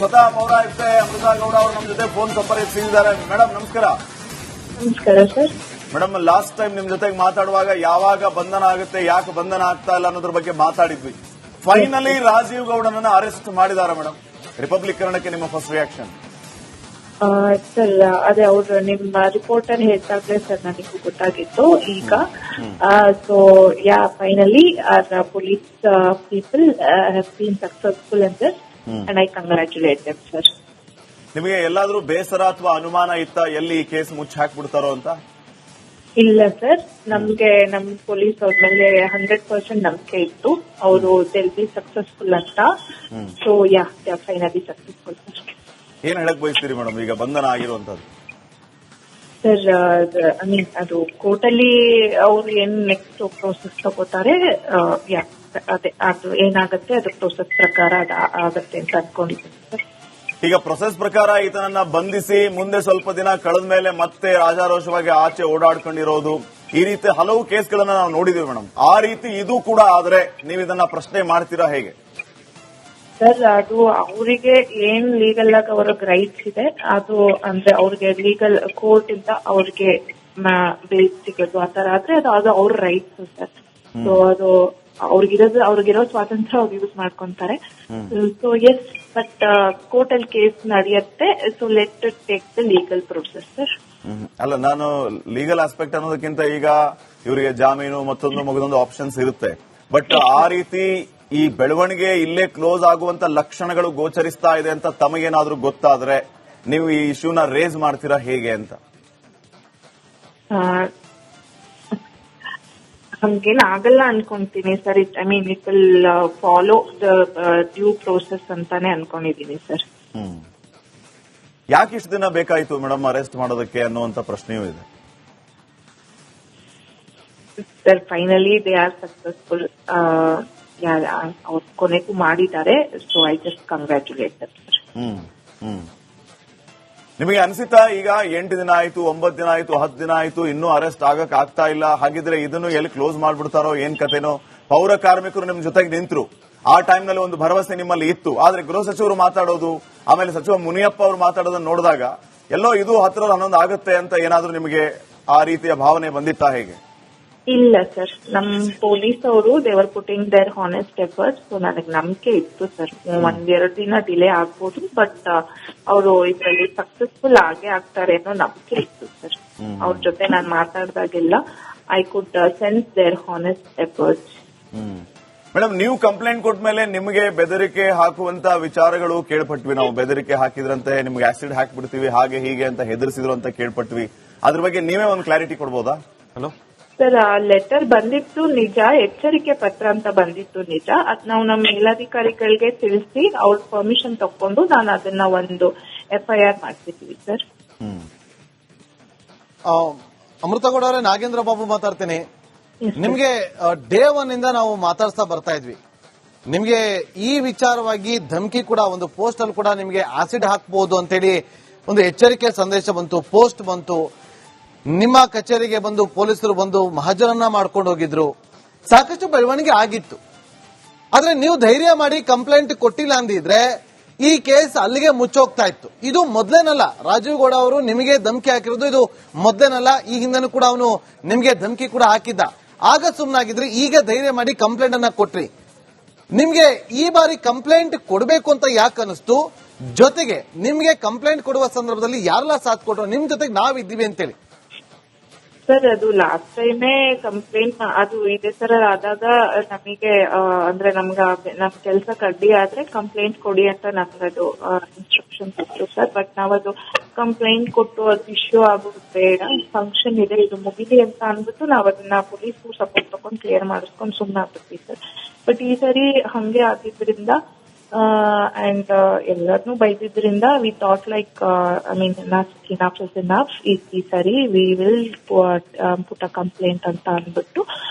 ಸ್ವತಃ ಪೌರಾಯುಕ್ತೆ ಅಮೃತಾ ಗೌಡ ಅವರು ನಮ್ಮ ಜೊತೆ ಫೋನ್ ಸಂಪರ್ಕಿಸಿದ್ದಾರೆ. ಮೇಡಮ್ ನಮಸ್ಕಾರ. ನಮಸ್ಕಾರ ಸರ್. ಮೇಡಮ್, ಲಾಸ್ಟ್ ಟೈಮ್ ನಿಮ್ ಜೊತೆಗೆ ಮಾತಾಡುವಾಗ ಯಾವಾಗ ಬಂಧನ ಆಗುತ್ತೆ, ಯಾಕೆ ಬಂಧನ ಆಗ್ತಾ ಇಲ್ಲ ಅನ್ನೋದ್ರ ಬಗ್ಗೆ ಮಾತಾಡಿದ್ವಿ. ಫೈನಲಿ ರಾಜೀವ್ ಗೌಡನನ್ನ ಅರೆಸ್ಟ್ ಮಾಡಿದ್ದಾರೆ ಮೇಡಮ್. ರಿಪಬ್ಲಿಕರಣಕ್ಕೆ ನಿಮ್ಮ ಫಸ್ಟ್ ರಿಯಾಕ್ಷನ್? ಸರ್, ಅದೇ ಅವರು ನಿಮ್ಮ ರಿಪೋರ್ಟರ್ ಹೇಳ್ತಾಗ್ಲೇ ಸರ್ ನನಗೂ ಗೊತ್ತಾಗಿತ್ತು ಈಗ. So yeah finally police people have been successful in this and I congratulate them sir. ನಿಮಗೆ ಎಲ್ಲಾದ್ರೂ ಬೇಸರ ಅಥವಾ ಅನುಮಾನ ಇತ್ತ ಎಲ್ಲಿ ಈ ಕೇಸ್ ಮುಚ್ಚಿ ಹಾಕ್ಬಿಡ್ತಾರೋ ಅಂತ? ಇಲ್ಲ ಸರ್, ನಮ್ಗೆ ನಮ್ ಪೊಲೀಸ್ ಅವ್ರ ಮೇಲೆ 100% ನಂಬಿಕೆ ಇತ್ತು. ಅವರು ವಿಲ್ ಬಿ ಸಕ್ಸಸ್ಫುಲ್ ಅಂತ. So yeah finally successful sir. ಏನ್ ಹೇಳಕ್ ಬಯಸ್ತೀರಿ ಮೇಡಮ್ ಈಗ ಬಂಧನ ಆಗಿರುವಂತದ್ದು? ಸರ್, ಐ ಮೀನ್ ಅದು ಕೋರ್ಟಲ್ಲಿ ಅವ್ರು ಏನ್ ನೆಕ್ಸ್ಟ್ ಪ್ರೋಸೆಸ್ ತಗೋತಾರೆ, ಅದೇ ಅದು ಏನಾಗುತ್ತೆ ಅದು ಪ್ರೋಸೆಸ್ ಪ್ರಕಾರ ಆಗತ್ತೆ ಅಂತ ಅನ್ಕೊಂಡಿದ್ದೀನಿ ಸರ್. ಈಗ ಪ್ರೊಸೆಸ್ ಪ್ರಕಾರ ಈತನನ್ನ ಬಂಧಿಸಿ ಮುಂದೆ ಸ್ವಲ್ಪ ದಿನ ಕಳೆದ ಮೇಲೆ ಮತ್ತೆ ರಾಜಾರೋಷವಾಗಿ ಆಚೆ ಓಡಾಡ್ಕೊಂಡಿರೋದು, ಈ ರೀತಿ ಹಲವು ಕೇಸ್ಗಳನ್ನ ನಾವು ನೋಡಿದೀವಿ ಮೇಡಮ್. ಆ ರೀತಿ ಇದು ಕೂಡ ಆದ್ರೆ ನೀವು ಇದನ್ನ ಪ್ರಶ್ನೆ ಮಾಡ್ತೀರಾ ಹೇಗೆ? ಸರ್, ಅದು ಅವರಿಗೆ ಏನ್ ಲೀಗಲ್ ಆಗಿ ಅವ್ರಿಗೆ ರೈಟ್ಸ್ ಇದೆ, ಅದು ಅಂದ್ರೆ ಅವ್ರಿಗೆ ಲೀಗಲ್ ಕೋರ್ಟ್ ಇಂದ ಅವ್ರಿಗೆ ಬೇಲ್ ಸಿಗೋದು ಆತರ ಆದ್ರೆ ಅದು ಅವ್ರ ರೈಟ್ಸ್ ಸರ್. ಸೊ ಅದು ಅವ್ರಿಗಿರೋ ಸ್ವಾತಂತ್ರ್ಯ ಅವ್ರು ಯೂಸ್ ಮಾಡ್ಕೊಂತಾರೆ. ಸೊ ಎಸ್, ಬಟ್ ಕೋರ್ಟ್ ಅಲ್ಲಿ ಕೇಸ್ ನಡೆಯುತ್ತೆ. So let take the legal process sir. ಅಲ್ಲ, ನಾನು ಲೀಗಲ್ ಆಸ್ಪೆಕ್ಟ್ ಅನ್ನೋದಕ್ಕಿಂತ ಈಗ ಇವರಿಗೆ ಜಾಮೀನು ಮತ್ತೊಂದು ಆಪ್ಷನ್ಸ್ ಇರುತ್ತೆ. ಬಟ್ ಆ ರೀತಿ ಈ ಬೆಳವಣಿಗೆ ಇಲ್ಲೇ ಕ್ಲೋಸ್ ಆಗುವಂತ ಲಕ್ಷಣಗಳು ಗೋಚರಿಸ್ತಾ ಇದೆ ಅಂತ ತಮಗೇನಾದ್ರೂ ಗೊತ್ತಾದ್ರೆ ನೀವು ಈ ಇಶ್ಯೂನ ರೇಸ್ ಮಾಡ್ತೀರಾ ಹೇಗೆ ಅಂತ? ಹಂಗೇನ್ ಆಗಲ್ಲ ಅನ್ಕೊಂತೀನಿ sir. I mean it will follow the due process ಅಂತಾನೆ ಅನ್ಕೊಂಡಿದೀನಿ ಸರ್. ಯಾಕೆ ಇಷ್ಟು ದಿನ ಬೇಕಾಯ್ತು ಮೇಡಮ್ ಅರೆಸ್ಟ್ ಮಾಡೋದಕ್ಕೆ ಅನ್ನುವಂತ ಪ್ರಶ್ನೆಯೂ ಇದೆ sir. Finally they are successful. ಅವ್ರು ಕೊನೆಗೂ ಮಾಡಿದ್ದಾರೆ. So I just congratulate them sir. ನಿಮಗೆ ಅನ್ಸಿತಾ ಈಗ 8 ದಿನ ಆಯ್ತು, 9 ದಿನ ಆಯ್ತು, 10 ದಿನ ಆಯ್ತು, ಇನ್ನೂ ಅರೆಸ್ಟ್ ಆಗಕ್ ಆಗ್ತಾ ಇಲ್ಲ, ಹಾಗಿದ್ರೆ ಇದನ್ನು ಎಲ್ಲಿ ಕ್ಲೋಸ್ ಮಾಡ್ಬಿಡ್ತಾರೋ ಏನ್ ಕತೆನೋ? ಪೌರ ಕಾರ್ಮಿಕರು ನಿಮ್ ಜೊತೆಗೆ ನಿಂತರು, ಆ ಟೈಮ್ನಲ್ಲಿ ಒಂದು ಭರವಸೆ ನಿಮ್ಮಲ್ಲಿ ಇತ್ತು. ಆದ್ರೆ ಗೃಹ ಸಚಿವರು ಮಾತಾಡೋದು, ಆಮೇಲೆ ಸಚಿವ ಮುನಿಯಪ್ಪ ಅವರು ಮಾತಾಡೋದನ್ನ ನೋಡಿದಾಗ ಎಲ್ಲೋ ಇದು 10ರಲ್ಲಿ 11 ಆಗುತ್ತೆ ಅಂತ ಏನಾದ್ರೂ ನಿಮಗೆ ಆ ರೀತಿಯ ಭಾವನೆ ಬಂದಿತ್ತಾ ಹೇಗೆ? ಇಲ್ಲ ಸರ್, ನಮ್ ಪೊಲೀಸ್ ಅವರು they're putting their honest efforts. So ನನಗೆ ನಂಬಿಕೆ ಇತ್ತು ಸರ್. 1-2 ದಿನ ಡಿಲೇ ಆಗ್ಬೋದು, ಬಟ್ ಅವರು ಇದರಲ್ಲಿ ಸಕ್ಸಸ್ಫುಲ್ ಆಗೇ ಆಗ್ತಾರೆ ಅನ್ನೋ ನಂಬಿಕೆ ಇತ್ತು ಸರ್. ಅವ್ರ ಜೊತೆ ನಾನು ಮಾತಾಡಿದಾಗೆಲ್ಲ I could sense their honest efforts. Madam, ನೀವು ಕಂಪ್ಲೇಂಟ್ ಕೊಟ್ಟ ಮೇಲೆ ನಿಮಗೆ ಬೆದರಿಕೆ ಹಾಕುವಂತ ವಿಚಾರಗಳು ಕೇಳ್ಪಟ್ವಿ ನಾವು. ಬೆದರಿಕೆ ಹಾಕಿದ್ರಂತೆ, ನಿಮ್ಗೆ ಆಸಿಡ್ ಹಾಕ್ಬಿಡ್ತೀವಿ, ಹಾಗೆ ಹೀಗೆ ಅಂತ ಹೆದರಿಸಿದ್ರು ಅಂತ ಕೇಳ್ಪಟ್ವಿ. ಅದ್ರ ಬಗ್ಗೆ ನೀವೇ ಒಂದು ಕ್ಲಾರಿಟಿ ಕೊಡ್ಬೋದಾ? ಹಲೋ ಸರ್, ಆ ಲೆಟರ್ ಬಂದಿತ್ತು ನಿಜ, ಎಚ್ಚರಿಕೆ ಪತ್ರ ಅಂತ ಬಂದಿತ್ತು ನಿಜ. ಅದ್ ನಾವು ನಮ್ಮ ಮೇಲಾಧಿಕಾರಿಗಳಿಗೆ ತಿಳಿಸಿ ಅವ್ರ ಪರ್ಮಿಷನ್ ತಕೊಂಡು ನಾನು ಅದನ್ನ ಒಂದು FIR ಮಾಡ್ತಿದ್ದೀವಿ ಸರ್. ಅಮೃತಗೌಡ ಅವರೇ, ನಾಗೇಂದ್ರ ಬಾಬು ಮಾತಾಡ್ತೇನೆ. ನಿಮ್ಗೆ ಡೇ 1 ಇಂದ ನಾವು ಮಾತಾಡ್ತಾ ಬರ್ತಾ ಇದ್ವಿ. ನಿಮ್ಗೆ ಈ ವಿಚಾರವಾಗಿ ಧಮಕಿ ಕೂಡ, ಒಂದು ಪೋಸ್ಟ್ ಅಲ್ಲಿ ಕೂಡ ನಿಮ್ಗೆ ಆಸಿಡ್ ಹಾಕಬಹುದು ಅಂತೇಳಿ ಒಂದು ಎಚ್ಚರಿಕೆ ಸಂದೇಶ ಬಂತು, ಪೋಸ್ಟ್ ಬಂತು. ನಿಮ್ಮ ಕಚೇರಿಗೆ ಬಂದು ಪೊಲೀಸರು ಬಂದು ಮಹಜರನ್ನ ಮಾಡ್ಕೊಂಡು ಹೋಗಿದ್ರು. ಸಾಕಷ್ಟು ಬೆಳವಣಿಗೆ ಆಗಿತ್ತು. ಆದ್ರೆ ನೀವು ಧೈರ್ಯ ಮಾಡಿ ಕಂಪ್ಲೇಂಟ್ ಕೊಟ್ಟಿಲ್ಲ ಅಂದಿದ್ರೆ ಈ ಕೇಸ್ ಅಲ್ಲಿಗೆ ಮುಚ್ಚೋಗ್ತಾ ಇತ್ತು. ಇದು ಮೊದಲೇನಲ್ಲ, ರಾಜೀವ್ ಗೌಡ ಅವರು ನಿಮಗೆ ಧಮಕಿ ಹಾಕಿರೋದು ಇದು ಮೊದಲೇನಲ್ಲ. ಈ ಹಿಂದೆನೂ ಕೂಡ ಅವನು ನಿಮ್ಗೆ ಧಮಕಿ ಕೂಡ ಹಾಕಿದ್ದ. ಆಗ ಸುಮ್ಮನಾಗಿದ್ರಿ, ಈಗ ಧೈರ್ಯ ಮಾಡಿ ಕಂಪ್ಲೇಂಟ್ ಅನ್ನ ಕೊಟ್ರಿ. ನಿಮ್ಗೆ ಈ ಬಾರಿ ಕಂಪ್ಲೇಂಟ್ ಕೊಡಬೇಕು ಅಂತ ಯಾಕೆ ಅನಿಸ್ತು? ಜೊತೆಗೆ ನಿಮ್ಗೆ ಕಂಪ್ಲೇಂಟ್ ಕೊಡುವ ಸಂದರ್ಭದಲ್ಲಿ ಯಾರೆಲ್ಲ ಸಾಥ್ ಕೊಟ್ಟರು, ನಿಮ್ ಜೊತೆಗೆ ನಾವಿದ್ದೀವಿ ಅಂತೇಳಿ? ಸರ್, ಅದು ಲಾಸ್ಟ್ ಟೈಮೇ ಕಂಪ್ಲೇಂಟ್ ಅದು ಇದೇ ತರ ಆದಾಗ ನಮಗೆ ಅಂದ್ರೆ ನಮ್ ಕೆಲಸ ಕಡ್ಡಿ ಆದ್ರೆ ಕಂಪ್ಲೇಂಟ್ ಕೊಡಿ ಅಂತ ನಮ್ಗದು ಇನ್ಸ್ಟ್ರಕ್ಷನ್ಸ್ ಇತ್ತು ಸರ್. ಬಟ್ ನಾವದು ಕಂಪ್ಲೇಂಟ್ ಕೊಟ್ಟು ಅದು ಇಶ್ಯೂ ಆಗೋದು ಬೇಡ, ಫಂಕ್ಷನ್ ಇದೆ, ಇದು ಮುಗಿಲಿ ಅಂತ ಅಂದ್ಬಿಟ್ಟು ನಾವ್ ಅದನ್ನ ಪೊಲೀಸ್ ಸಪೋರ್ಟ್ ತಗೊಂಡು ಕ್ಲಿಯರ್ ಮಾಡಿಸ್ಕೊಂಡು ಸುಮ್ಮನೆ ಆಗ್ಬಿಟ್ವಿ ಸರ್. ಬಟ್ ಈ ಸರಿ ಹಂಗೆ ಆಗಿದ್ರಿಂದ ಅಂಡ್ ಎಲ್ಲರನ್ನೂ ಬೈದಿದ್ರಿಂದ we thought like I mean enough is enough. ಈ ಸರಿ we will put a complaint ಅಂತ ಅಂದ್ಬಿಟ್ಟು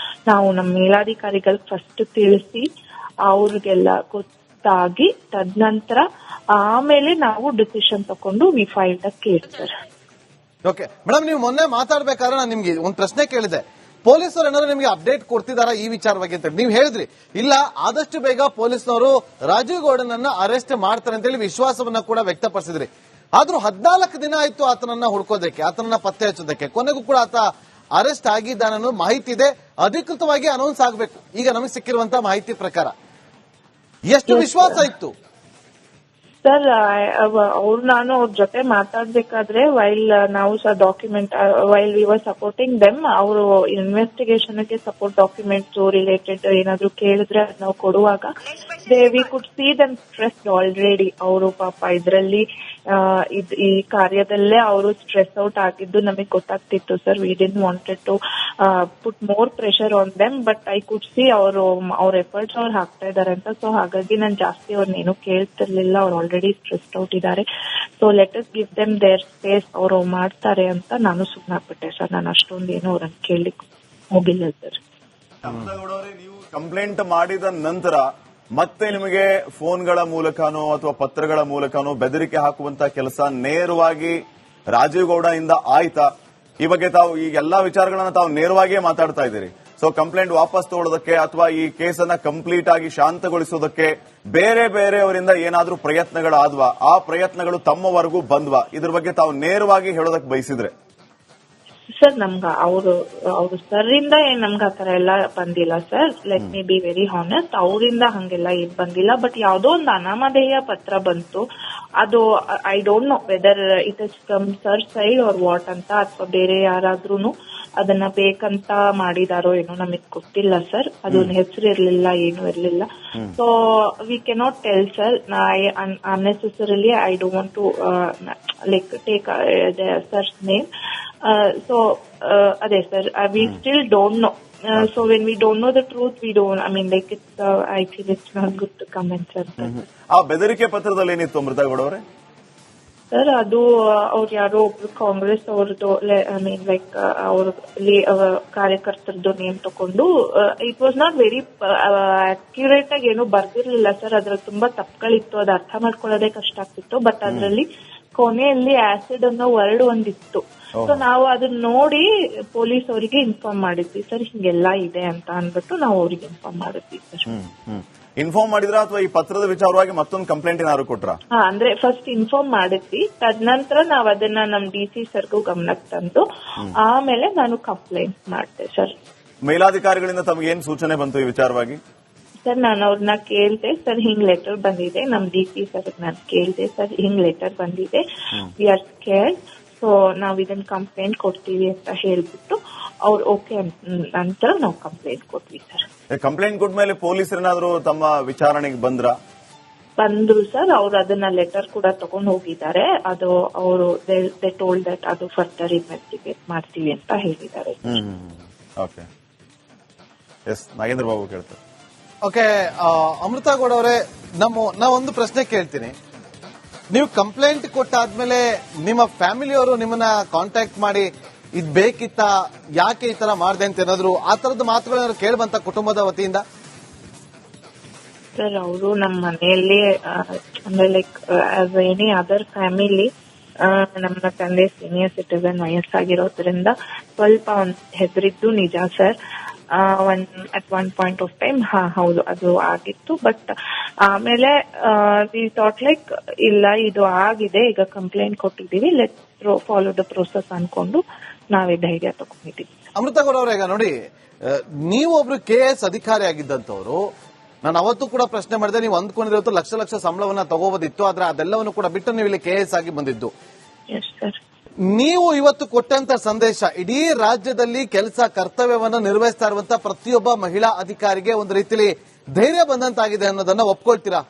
ನಾವು ನಮ್ಮ ಮೇಲಾಧಿಕಾರಿಗಳಿಗೆ ಫಸ್ಟ್ ತಿಳಿಸಿ ಅವ್ರಿಗೆಲ್ಲ ಗೊತ್ತಾಗಿ ತದನಂತರ ಆಮೇಲೆ ನಾವು ಡಿಸಿಷನ್ ತಗೊಂಡು we filed a case sir. Okay madam, ನೀವು ಮೊನ್ನೆ ಮಾತಾಡ್ಬೇಕಾದ್ರೆ ನಾನು ನಿಮ್ಗೆ ಒಂದು ಪ್ರಶ್ನೆ ಕೇಳಿದೆ. ಪೊಲೀಸರು ಏನಾದ್ರು ನಿಮಗೆ ಅಪ್ಡೇಟ್ ಕೊಡ್ತಿದಾರಾ ಈ ವಿಚಾರವಾಗಿ ಅಂತ ನೀವು ಹೇಳಿದ್ರಿ? ಇಲ್ಲ, ಆದಷ್ಟು ಬೇಗ ಪೊಲೀಸ್ನವರು ರಾಜೀವ್ ಗೌಡನನ್ನ ಅರೆಸ್ಟ್ ಮಾಡ್ತಾರೆ ಅಂತ ಹೇಳಿ ವಿಶ್ವಾಸವನ್ನ ಕೂಡ ವ್ಯಕ್ತಪಡಿಸಿದ್ರಿ. ಆದ್ರೂ 14 ದಿನ ಆಯ್ತು ಆತನನ್ನ ಹುಡ್ಕೋದಕ್ಕೆ, ಆತನನ್ನ ಪತ್ತೆ ಹಚ್ಚೋದಕ್ಕೆ. ಕೊನೆಗೂ ಕೂಡ ಆತ ಅರೆಸ್ಟ್ ಆಗಿದ್ದಾನೆ ಅನ್ನೋ ಮಾಹಿತಿ ಇದೆ, ಅಧಿಕೃತವಾಗಿ ಅನೌನ್ಸ್ ಆಗಬೇಕು. ಈಗ ನಮಗೆ ಸಿಕ್ಕಿರುವಂತಹ ಮಾಹಿತಿ ಪ್ರಕಾರ ಎಷ್ಟು ವಿಶ್ವಾಸ ಇತ್ತು? ಸರ್ ಅವ್ರು ನಾನು ಅವ್ರ ಜೊತೆ ಮಾತಾಡ್ಬೇಕಾದ್ರೆ ವೈಲ್ ನಾವು document while we were supporting them, ಅವರು ಇನ್ವೆಸ್ಟಿಗೇಷನ್ ಗೆ ಸಪೋರ್ಟ್ ಡಾಕ್ಯುಮೆಂಟ್ಸ್ ರಿಲೇಟೆಡ್ ಏನಾದ್ರು ಕೇಳಿದ್ರೆ ನಾವು ಕೊಡುವಾಗ we could see dum stressed already. ಅವರು ಪಾಪ ಇದರಲ್ಲಿ ಈ ಕಾರ್ಯದಲ್ಲೇ ಅವರು ಸ್ಟ್ರೆಸ್ ಔಟ್ ಆಗಿದ್ದು ನಮಗೆ ಗೊತ್ತಾಗ್ತಿತ್ತು sir. We didn't wanted to put more pressure on them, but I could see ಅವ್ರ ಎಫರ್ಟ್ಸ್ ಅವ್ರು ಹಾಕ್ತಾ ಇದಾರೆ ಅಂತ. ಸೊ ಹಾಗಾಗಿ ನಾನು ಜಾಸ್ತಿ ಅವ್ರನ್ನೇನು ಕೇಳ್ತಿರ್ಲಿಲ್ಲ. ಅವ್ರು ಆಲ್ರೆಡಿ ಸ್ಟ್ರೆಸ್ ಔಟ್ ಇದ್ದಾರೆ. So let us give them their space, ಅವರು ಮಾಡ್ತಾರೆ ಅಂತ ನಾನು ಸುಮ್ಮನಾಗ್ಬಿಟ್ಟೆ ಸರ್. ನಾನು ಅಷ್ಟೊಂದೇನು ಅವ್ರನ್ನ ಕೇಳಲಿಕ್ಕೆ ಹೋಗಿಲ್ಲ ಸರ್. ನೀವು ಕಂಪ್ಲೇಂಟ್ ಮಾಡಿದ ನಂತರ ಮತ್ತೆ ನಿಮಗೆ ಫೋನ್ಗಳ ಮೂಲಕನೋ ಅಥವಾ ಪತ್ರಗಳ ಮೂಲಕನೋ ಬೆದರಿಕೆ ಹಾಕುವಂತ ಕೆಲಸ ನೇರವಾಗಿ ರಾಜೀವ್ ಗೌಡ ಇಂದ ಆಯ್ತಾ? ಈ ಬಗ್ಗೆ ತಾವು ಈ ಎಲ್ಲಾ ವಿಚಾರಗಳನ್ನ ತಾವು ನೇರವಾಗಿಯೇ ಮಾತಾಡ್ತಾ ಇದ್ದೀರಿ. ಸೊ ಕಂಪ್ಲೇಂಟ್ ವಾಪಸ್ ತಗೊಳ್ಳೋದಕ್ಕೆ ಅಥವಾ ಈ ಕೇಸನ್ನ ಕಂಪ್ಲೀಟ್ ಆಗಿ ಶಾಂತಗೊಳಿಸೋದಕ್ಕೆ ಬೇರೆ ಬೇರೆಯವರಿಂದ ಏನಾದ್ರೂ ಪ್ರಯತ್ನಗಳಾದ್ವಾ? ಆ ಪ್ರಯತ್ನಗಳು ತಮ್ಮವರೆಗೂ ಬಂದ್ವಾ? ಇದ್ರ ಬಗ್ಗೆ ತಾವು ನೇರವಾಗಿ ಹೇಳೋದಕ್ಕೆ ಬಯಸಿದ್ರೆ. ಸರ್ ನಮ್ಗ ಅವರು ಸರ್ ಇಂದ ಏನ್ ನಮ್ಗ ಆತರ ಎಲ್ಲ ಬಂದಿಲ್ಲ sir. Let me be very honest, ಅವರಿಂದ ಹಂಗೆಲ್ಲ ಏನ್ ಬಂದಿಲ್ಲ. ಬಟ್ ಯಾವ್ದೋ ಒಂದು ಅನಾಮಧೇಯ ಪತ್ರ ಬಂತು. ಅದು I don't know whether it is from sir side or what ಅಂತ, ಅಥವಾ ಬೇರೆ ಯಾರಾದ್ರೂ ಅದನ್ನ ಬೇಕಂತ ಮಾಡಿದಾರೋ ಏನೋ ನಮಗ್ ಗೊತ್ತಿಲ್ಲ ಸರ್. ಅದೊಂದು ಹೆಸರು ಇರ್ಲಿಲ್ಲ, ಏನು ಇರ್ಲಿಲ್ಲ. So we cannot tell sir. Unnecessarily I don't want to like take sir's name. So ಅದೇ sir, we still don't know. So when we don't know the truth, we don't. I mean, like it's. I feel it's not good to comment, sir. ಆ ಬೆದರಿಕೆ ಪತ್ರದಲ್ಲಿ ಏನಿತ್ತು ಅಮೃತ ಗೌಡ ಅವರೇ? Sir ಅದು ಅವ್ರು ಯಾರೋ ಒಬ್ರು ಕಾಂಗ್ರೆಸ್ ಅವ್ರದ್ದು, ಐ ಮೀನ್ ಲೈಕ್ ಅವ್ರ ಕಾರ್ಯಕರ್ತರದ್ದು ನೇಮ್ ತಗೊಂಡು, it was not very accurate ಆಗಿ ಏನು ಬರ್ದಿರ್ಲಿಲ್ಲ ಸರ್. ಅದ್ರಲ್ಲಿ ತುಂಬಾ ತಪ್ಪುಗಳಿತ್ತು, ಅದು ಅರ್ಥ ಮಾಡ್ಕೊಳ್ಳೋದೇ ಕಷ್ಟ ಆಗ್ತಿತ್ತು. ಬಟ್ ಅದ್ರಲ್ಲಿ ಕೊನೆಯಲ್ಲಿ ಆಸಿಡ್ ಅನ್ನೋ ವರ್ಡ್ ಒಂದಿತ್ತು. ಸೊ ನಾವು ಅದನ್ನ ನೋಡಿ ಪೊಲೀಸ್ ಅವರಿಗೆ ಇನ್ಫಾರ್ಮ್ ಮಾಡಿದ್ವಿ ಸರ್, ಹಿಂಗೆಲ್ಲ ಇದೆ ಅಂತ ಅಂದ್ಬಿಟ್ಟು ನಾವು ಅವ್ರಿಗೆ ಇನ್ಫಾರ್ಮ್ ಮಾಡಿದ್ವಿ ಸರ್. ಇನ್ಫಾರ್ಮ್ ಮಾಡಿದ್ರ ಅಥವಾ ಈ ಪತ್ರದ ವಿಚಾರವಾಗಿ ಮತ್ತೊಂದು ಕಂಪ್ಲೇಂಟ್ ಏನಾದ್ರು ಕೊಟ್ರ? ಅಂದ್ರೆ ಫಸ್ಟ್ ಇನ್ಫಾರ್ಮ್ ಮಾಡಿದ್ವಿ, ತದನಂತರ ನಾವ್ ಅದನ್ನ ನಮ್ DC ಸರ್ಗೂ ಗಮನಕ್ಕೆ ತಂದು ಆಮೇಲೆ ನಾನು ಕಂಪ್ಲೇಂಟ್ ಮಾಡಿದೆ ಸರ್. ಮೇಲಾಧಿಕಾರಿಗಳಿಂದ ತಮಗೆ ಏನ್ ಸೂಚನೆ ಬಂತು ಈ ವಿಚಾರವಾಗಿ? ಸರ್ ನಾನು ಅವ್ರನ್ನ ಕೇಳಿದೆ, ಸರ್ ಹಿಂಗ್ ಲೆಟರ್ ಬಂದಿದೆ, ನಮ್ DC ಸರ್ ನಾನು ಕೇಳಿದೆ, ಸರ್ ಹಿಂಗ್ ಲೆಟರ್ ಬಂದಿದೆ, ವಿ ಆರ್ ಸ್ಕೇರ್ಡ್, ಸೊ ನಾವ್ ಇದನ್ನ ಕಂಪ್ಲೇಂಟ್ ಕೊಡ್ತೀವಿ ಅಂತ ಹೇಳ್ಬಿಟ್ಟು ಅವ್ರು ಓಕೆ ನಂತರ ನಾವು ಕಂಪ್ಲೇಂಟ್ ಕೊಟ್ವಿ ಸರ್. ಕಂಪ್ಲೇಂಟ್ ಕೊಟ್ಮೇಲೆ ಪೊಲೀಸರೇನಾದ್ರು ತಮ್ಮ ವಿಚಾರಣೆಗೆ ಬಂದ್ರು ಸರ್. ಅವ್ರು ಅದನ್ನ ಲೆಟರ್ ಕೂಡ ತಗೊಂಡು ಹೋಗಿದ್ದಾರೆ. ಅದು ಅವರು ದೇ ಟೋಲ್ಡ್ ದಟ್ ಅದು ಫರ್ದರ್ ಇನ್ವೆಸ್ಟಿಗೇಟ್ ಮಾಡ್ತೀವಿ ಅಂತ ಹೇಳಿದ್ದಾರೆ. ಓಕೆ, ಎಸ್ ನಾಗೇಂದ್ರ ಬಾಬು ಕೇಳ್ತಾರೆ. ಓಕೆ, ಅಮೃತ ಗೌಡ ಅವರೇ, ನಾ ಒಂದು ಪ್ರಶ್ನೆ ಕೇಳ್ತೀನಿ. ನೀವು ಕಂಪ್ಲೇಂಟ್ ಕೊಟ್ಟಾದ್ಮೇಲೆ ನಿಮ್ಮ ಫ್ಯಾಮಿಲಿಯವರು ನಿಮ್ಮನ್ನ ಕಾಂಟ್ಯಾಕ್ಟ್ ಮಾಡಿ ಇದ್ ಬೇಕಿತ್ತ, ಯಾಕೆ ಈ ತರ ಮಾಡಿದೆ ಅಂತ ಏನಾದ್ರು ಆ ತರದ ಮಾತುಗಳೇನಾದ್ರು ಕೇಳ್ಬಂತ ಕುಟುಂಬದ ವತಿಯಿಂದ? ಸರ್ ಅವರು ನಮ್ಮ ಮನೆಯಲ್ಲಿ ಅಂದ್ರೆ like as any other family, ನಮ್ಮ ತಂದೆ ಸೀನಿಯರ್ ಸಿಟಿಸನ್ ವಯಸ್ಸಾಗಿರೋದ್ರಿಂದ ಸ್ವಲ್ಪ ಹೆದರಿದ್ದು ನಿಜ sir. At one point of time ಹೌದು ಅದು ಆಗಿತ್ತು. ಬಟ್ ಆಮೇಲೆ ವಿ ಥಾಟ್ ಲೈಕ್ ಇಲ್ಲ ಇದು ಆಗಿದೆ, ಈಗ ಕಂಪ್ಲೇಂಟ್ ಕೊಟ್ಟಿದ್ದೀವಿ, ಲೆಟ್ ಫಾಲೋ ದ ಪ್ರೋಸೆಸ್ ಅನ್ಕೊಂಡು ನಾವೇ ಧೈರ್ಯ ತಗೊಂಡಿದ್ದೀವಿ. ಅಮೃತ ಗೌಡ ಅವರೇ, ಈಗ ನೋಡಿ, ನೀವು ಒಬ್ರು KS ಅಧಿಕಾರಿ ಆಗಿದ್ದಂತವ್ರು, ನಾನು ಅವತ್ತು ಕೂಡ ಪ್ರಶ್ನೆ ಮಾಡಿದೆ, ನೀವು ಅಂದ್ಕೊಂಡಿರೋದು ಲಕ್ಷ ಲಕ್ಷ ಸಂಬಳವನ್ನ ತಗೋಬೋದಿತ್ತು, ಆದ್ರೆ ಅದೆಲ್ಲವನ್ನು ಕೂಡ ಬಿಟ್ಟು ನೀವು ಇಲ್ಲಿ KS ಆಗಿ ಬಂದಿದ್ದು. Yes sir. ನೀವು ಇವತ್ತು ಕೊಟ್ಟಂತ ಸಂದೇಶ ಇಡೀ ರಾಜ್ಯದಲ್ಲಿ ಕೆಲಸ ಕರ್ತವ್ಯವನ್ನು ನಿರ್ವಹಿಸ್ತಾ ಇರುವಂತ ಪ್ರತಿಯೊಬ್ಬ ಮಹಿಳಾ ಅಧಿಕಾರಿಗೆ ಒಂದು ರೀತಿಯಲ್ಲಿ ಧೈರ್ಯ ಬಂದಂತಾಗಿದೆ ಅನ್ನೋದನ್ನ ಒಪ್ಕೊಳ್ತೀರಾ?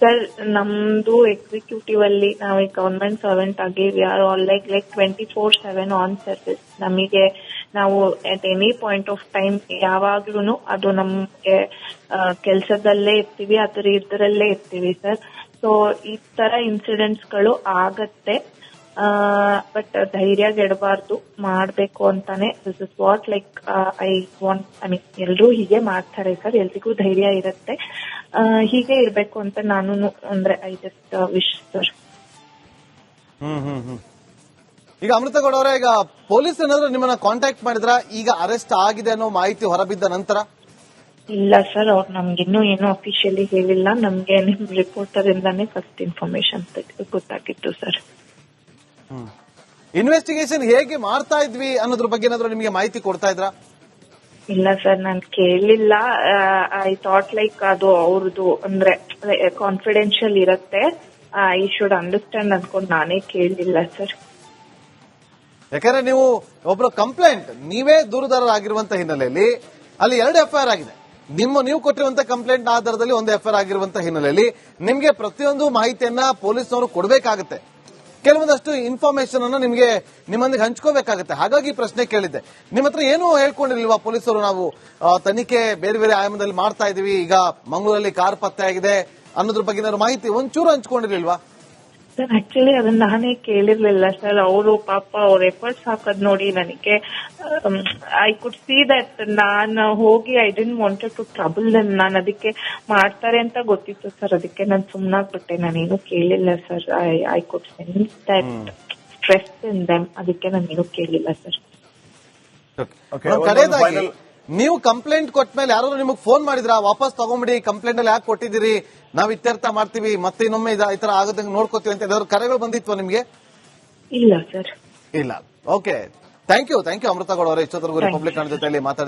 ಸರ್ ನಮ್ದು ಎಕ್ಸಿಕ್ಯೂಟಿವ್ ಅಲ್ಲಿ ನಾವು ಗವರ್ಮೆಂಟ್ ಸರ್ವೆಂಟ್ ಆಗಿ we are all like 24/7 on service. ನಮಗೆ ನಾವು at any point of time ಯಾವಾಗ್ಲೂ ಅದು ನಮ್ಗೆ ಕೆಲಸದಲ್ಲೇ ಇರ್ತೀವಿ, ಇದರಲ್ಲೇ ಇರ್ತೀವಿ ಸರ್. ಸೊ ಈ ತರ ಇನ್ಸಿಡೆಂಟ್ಸ್ ಗಳು ಆಗತ್ತೆ, ಬಟ್ ಧೈರ್ಯ ಗೆಡಬಾರ್ದು, ಮಾಡ್ಬೇಕು ಅಂತಾನೆ. This is what like I want. I mean ಎಲ್ರೂ ಹೀಗೆ ಮಾಡ್ತಾರೆ ಸರ್, ಎಲ್ರಿಗೂ ಧೈರ್ಯ ಇರುತ್ತೆ, ಹೀಗೆ ಇರ್ಬೇಕು ಅಂತ ನಾನು ಅಂದ್ರೆ ಐ ಜಸ್ಟ್ ವಿಶ್ ಸರ್. ಈಗ ಅಮೃತಗೌಡ ಅವರೇ, ಈಗ ಪೊಲೀಸ್ ಏನಾದ್ರು ನಿಮ್ಮನ್ನ ಕಾಂಟ್ಯಾಕ್ಟ್ ಮಾಡಿದ್ರ ಈಗ ಅರೆಸ್ಟ್ ಆಗಿದೆ ಅನ್ನೋ ಮಾಹಿತಿ ಹೊರಬಿದ್ದ ನಂತರ? ಇಲ್ಲ ಸರ್, ಅವ್ರು ನಮ್ಗಿನ್ನೂ ಏನು ಅಫಿಷಿಯಲಿ ಹೇಳಿಲ್ಲ. ನಮ್ಗೆ ನಿಮ್ ರಿಪೋರ್ಟರ್ ಇಂದಾನೇ ಫಸ್ಟ್ ಇನ್ಫಾರ್ಮೇಶನ್ ಗೊತ್ತಾಗಿತ್ತು ಸರ್. ಇನ್ವೆಸ್ಟಿಗೇಷನ್ ಹೇಗೆ ಮಾಡ್ತಾ ಇದ್ವಿ ಅನ್ನೋದ್ರ ಬಗ್ಗೆ ಏನಾದ್ರು ನಿಮಗೆ ಮಾಹಿತಿ ಕೊಡ್ತಾ ಇದ್ರಾ? ಇಲ್ಲ ಸರ್, ನಾನ್ ಕೇಳಿಲ್ಲ. ಐ ಥಾಟ್ ಲೈಕ್ ಅದು ಅವ್ರದ್ದು ಅಂದ್ರೆ ಕಾನ್ಫಿಡೆನ್ಶಿಯಲ್ ಇರತ್ತೆ, ಐ ಶುಡ್ ಅಂಡರ್ಸ್ಟ್ಯಾಂಡ್ ಅನ್ಕೊಂಡು ನಾನೇ ಕೇಳಲಿಲ್ಲ ಸರ್. ಯಾಕಂದ್ರೆ ನೀವು ಒಬ್ರು ಕಂಪ್ಲೇಂಟ್, ನೀವೇ ದೂರುದಾರರಾಗಿರುವಂತ ಹಿನ್ನೆಲೆಯಲ್ಲಿ ಅಲ್ಲಿ 2 FIR ಆಗಿದೆ. ನೀವು ಕೊಟ್ಟಿರುವಂತ ಕಂಪ್ಲೇಂಟ್ ಆಧಾರದಲ್ಲಿ ಒಂದು FIR ಆಗಿರುವಂತ ಹಿನ್ನೆಲೆಯಲ್ಲಿ ನಿಮ್ಗೆ ಪ್ರತಿಯೊಂದು ಮಾಹಿತಿಯನ್ನ ಪೊಲೀಸ್ನವರು ಕೊಡಬೇಕಾಗುತ್ತೆ. ಕೆಲವೊಂದಷ್ಟು ಇನ್ಫಾರ್ಮೇಶನ್ ಅನ್ನ ನಿಮ್ಮೊಂದಿಗೆ ಹಂಚ್ಕೋಬೇಕಾಗುತ್ತೆ. ಹಾಗಾಗಿ ಪ್ರಶ್ನೆ ಕೇಳಿದ್ದೆ. ನಿಮ್ಮ ಹತ್ರ ಏನು ಹೇಳ್ಕೊಂಡಿರ್ಲಿಲ್ವಾ ಪೊಲೀಸರು? ನಾವು ತನಿಖೆ ಬೇರೆ ಬೇರೆ ಆಯಾಮದಲ್ಲಿ ಮಾಡ್ತಾ ಇದೀವಿ, ಈಗ ಮಂಗಳೂರಲ್ಲಿ ಕಾರ್ ಪತ್ತೆ ಆಗಿದೆ ಅನ್ನೋದ್ರ ಬಗ್ಗೆ ಏನಾದ್ರು ಮಾಹಿತಿ ಒಂಚೂರು ಹಂಚ್ಕೊಂಡಿರ್ಲಿಲ್ವಾ? ಸರ್ ಆಕ್ಚುಲಿ ಅದನ್ನ ನಾನೇ ಕೇಳಿರ್ಲಿಲ್ಲ ಸರ್. ಅವರು ಪಾಪ ಅವ್ರ ಎಫರ್ಟ್ಸ್ ಹಾಕೋದ್ ನೋಡಿ ನನಗೆ ಐ ಕುಡ್ ಸಿ ದಟ್ ನಾನು ಹೋಗಿ I didn't wanted to trouble them. ನಾನು ಅದಕ್ಕೆ ಮಾಡ್ತಾರೆ ಅಂತ ಗೊತ್ತಿತ್ತು ಸರ್, ಅದಕ್ಕೆ ನಾನು ಸುಮ್ನಾಗ್ಬಿಟ್ಟೆ. ನಾನೇನು ಕೇಳಿಲ್ಲ sir. I could sense that stress in them, ಅದಕ್ಕೆ ನಾನೇನು ಕೇಳಿಲ್ಲ ಸರ್. ಕಡೆಯದಾಗಿ, ನೀವು ಕಂಪ್ಲೇಂಟ್ ಕೊಟ್ಮೇಲೆ ಯಾರು ನಿಮಗೆ ಫೋನ್ ಮಾಡಿದ್ರಾ? ವಾಪಸ್ ತಗೊಂಬಿಡಿ, ಕಂಪ್ಲೇಂಟ್ ಅಲ್ಲಿ ಯಾಕೆ ಕೊಟ್ಟಿದ್ದೀರಿ, ನಾವು ಇತ್ಯರ್ಥ ಮಾಡ್ತೀವಿ, ಮತ್ತೆ ಇನ್ನೊಮ್ಮೆ ಈ ತರ ಆಗದಂಗೆ ನೋಡ್ಕೋತೀವಿ ಅಂತ ಏನಾದ್ರು ಕರೆಗಳು ಬಂದಿತ್ವಾ ನಿಮ್ಗೆ? ಇಲ್ಲ ಸರ್. ಇಲ್ಲ. ಓಕೆ, ಥ್ಯಾಂಕ್ ಯು ಅಮೃತಗೌಡ ಅವರೇ, ಇಷ್ಟೊತ್ತರೆಗೂ ರಿಪಬ್ಲಿಕ್ ಕನ್ನಡ ಜೊತೆಯಲ್ಲಿ ಮಾತಾಡಿದ